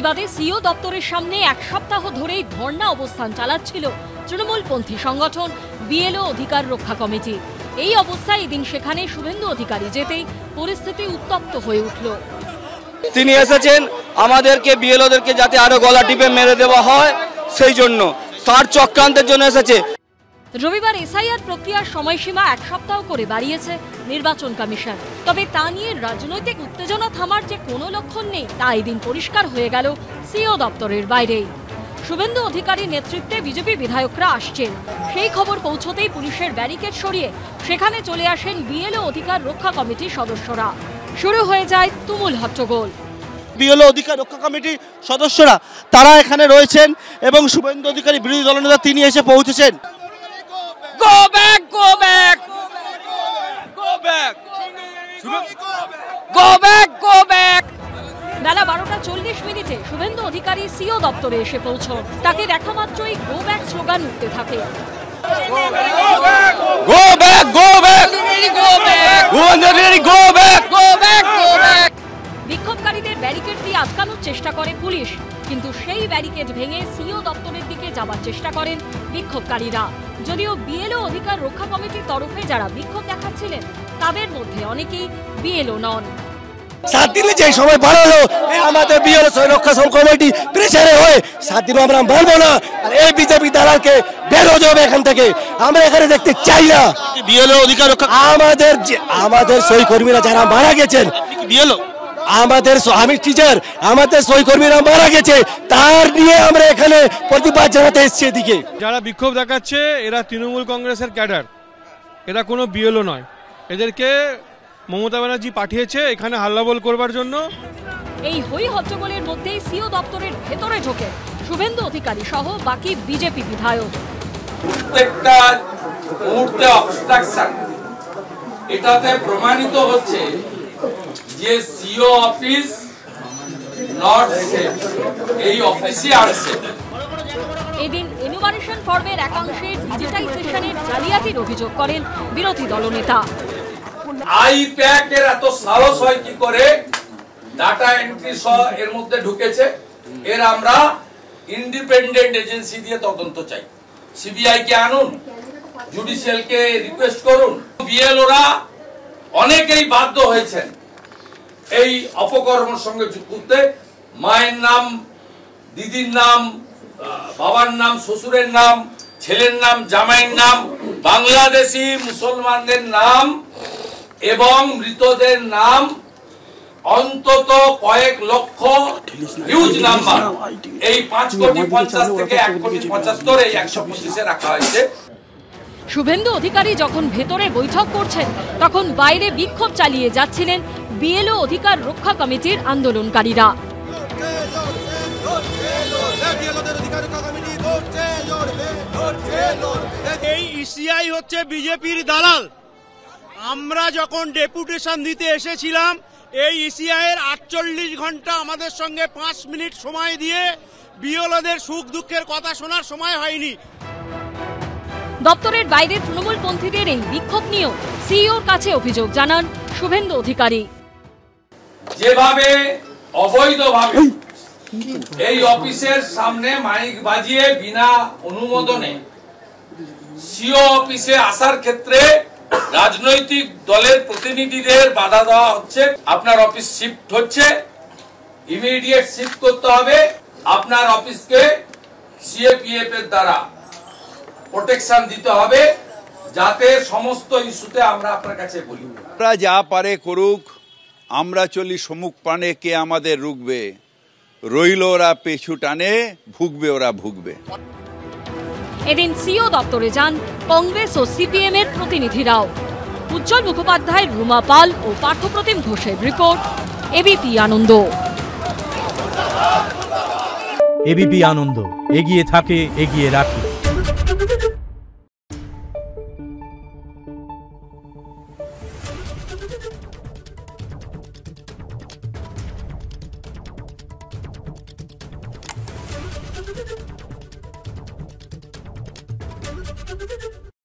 প্রতিবাদে সিও দপ্তরের সামনে এক সপ্তাহ ধরেই ধর্ণা অবস্থান চালাচ্ছিল তৃণমূলপন্থী সংগঠন বিএলও অধিকার রক্ষা কমিটি। এই অবস্থায় এদিন সেখানে শুভেন্দু অধিকারী যেতেই পরিস্থিতি উত্তপ্ত হয়ে উঠল। তিনি এসেছেন আমাদেরকে বিএলওদেরকে যাতে আরো গলা টিপে মেরে দেওয়া হয় সেই জন্য, তার চক্রান্তের জন্য এসেছে। রবিবার এসআইআর প্রক্রিয়ার সময়সীমা এক সপ্তাহ করে বাড়িয়েছে নির্বাচন কমিশন। তবে তা নিয়ে রাজনৈতিক উত্তেজনা থামার যে কোনো লক্ষণ নেই তা এদিন পরিষ্কার হয়ে গেল সিও দপ্তরের বাইরেই। শুভেন্দু অধিকারীর নেতৃত্বে বিজেপি বিধায়করা আসছেন। সেই খবর পৌঁছতেই পুলিশের ব্যারিকেড সরিয়ে সেখানে চলে আসেন বিএলও অধিকার রক্ষা কমিটির সদস্যরা। শুরু হয়ে যায় তুমুল হট্টগোল। বিএলও অধিকার রক্ষা কমিটির সদস্যরা তারা এখানে রয়েছেন এবং শুভেন্দু অধিকারী বিরোধী দলনেতা তিনি এসে পৌঁছেছেন। Go back, go back, go back, go back, go back. বেলা 12:40 শুভেন্দু অধিকারী সিও দপ্তরে এসে পৌঁছন। তাকে দেখা মাত্রই গো ব্যাক স্লোগান উঠতে থাকে। Go back, go back, go back, go back, go back. বিক্ষোভকারীদের ব্যারিকেড দিয়ে আটকানোর চেষ্টা করে পুলিশ, কিন্তু সেই ব্যারিকেড ভেঙে সিও দপ্তরের দিকে যাওয়ার চেষ্টা করেন বিক্ষোভকারীরা। যদিও বিএলও অধিকার রক্ষা কমিটির তরফে যারা বিক্ষোভ দেখাচ্ছিলেন তাদের মধ্যে অনেকেই বিএলও নন। 7 দিনে যে সময় বাড়ালো আমাদের বিএলও রক্ষা কমিটি প্রেসারে হয়ে 7 দিনও আমরা মানবো না। আর এই বিজেপি দালালকে বের হয়ে যাবে এখান থেকে, আমরা এখানে দেখতে চাই না। বিএলও অধিকার রক্ষা আমাদের সহকর্মীরা যারা মারা গেছেন, বিএলও আমাদের আমি টিচার, আমাদের সহকর্মীরা মারা গেছে, তার নিয়ে আমরা এখানে প্রতিবাদ জানাতে এসেছি। এদিকে যারা বিক্ষোভ দেখাচ্ছে এরা তৃণমূল কংগ্রেসের ক্যাডার, এরা কোনো বিএলও নয়। এদেরকে মমতা ব্যানার্জি পাঠিয়েছে এখানে হাল্লাবোল করবার জন্য। এই হই হট্টগোলের মধ্যেই সিও দপ্তরের ভেতরে ঢোকে শুভেন্দু অধিকারী সহ বাকি বিজেপি বিধায়ক। প্রত্যেকটা মুহূর্তে অবস্ট্রাকশন, এটাতে প্রমাণিত হচ্ছে যে সিও অফিস নট সেফ, এই অফিসে আসছে। এদিন এনুমারেশন ফর্মের একাংশের ডিজিটাইজেশনের জালিয়াতির অভিযোগ করেন বিরোধী দলনেতা। আইপ্যাক এর এত সাহস হয় কি করে ডাটা এন্ট্রি সহ এর মধ্যে ঢুকেছে? এর আমরা ইন্ডিপেন্ডেন্ট এজেন্সি দিয়ে তদন্ত চাই। সিবিআই কে আনুন, জুডিশিয়াল কে রিকোয়েস্ট করুন। বিএলওরা অনেকেই বাধ্য হয়েছেন এই অপকর্মের সঙ্গে যুক্ত। মায়ের নাম, দিদির নাম, বাবার নাম, শ্বশুরের নাম, ছেলের নাম, জামাইয়ের নাম, বাংলাদেশি মুসলমানদের নাম এবং মৃতদের নাম, অন্তত কয়েক লক্ষ হিউজ নাম্বার, এই 5,50,00,000 থেকে 1,75,00,000 এই 125-এ রাখা হয়েছে। শুভেন্দু অধিকারী যখন ভেতরে বৈঠক করছেন তখন বাইরে বিক্ষোভ চালিয়ে যাচ্ছিলেন বিএলও অধিকার রক্ষা কমিটির আন্দোলনকারীরা। এই ইসিআই হচ্ছে বিজেপির দালাল। আমরা যখন ডেপুটেশন দিতে এসেছিলাম এই ইসিআই এর 48 ঘন্টা আমাদের সঙ্গে 5 মিনিট সময় দিয়ে বিএলওদের সুখ দুঃখের কথা শোনার সময় হয়নি। দপ্তরের বাইরে তৃণমূলপন্থীদের এই বিক্ষোভ নিয়েও সিইওর কাছে অভিযোগ জানান শুভেন্দু অধিকারী। যেভাবে অবৈধভাবে এই অফিসের সামনে মাইক বাজিয়ে বিনা অনুমোদনে সিও অফিসে আসার ক্ষেত্রে রাজনৈতিক দলের প্রতিনিধিদের বাধা দেওয়া হচ্ছে। আপনার অফিস শিফট হচ্ছে, ইমিডিয়েট শিফট করতে হবে। আপনার অফিসকে সিএপিএফ এর দ্বারা প্রোটেকশন দিতে হবে, যাতে সমস্ত ইস্যুতে আমরা আপনার কাছে বলি। আমরা যা পারে করুক, আমরা চলি সম্মুখ প্রাণে, কে আমাদের রুখবে? রইল ওরা পেছু টানে, ভুগবে ওরা ভুগবে। এদিন সিও দপ্তরে যান কংগ্রেস ও সিপিএম এর প্রতিনিধিরাও। উজ্জ্বল মুখোপাধ্যায়, রুমা পাল ও পার্থপ্রতিম ঘোষের রিপোর্ট, এবিপি আনন্দ। এবিপি আনন্দ, এগিয়ে থাকে, এগিয়ে রাখে।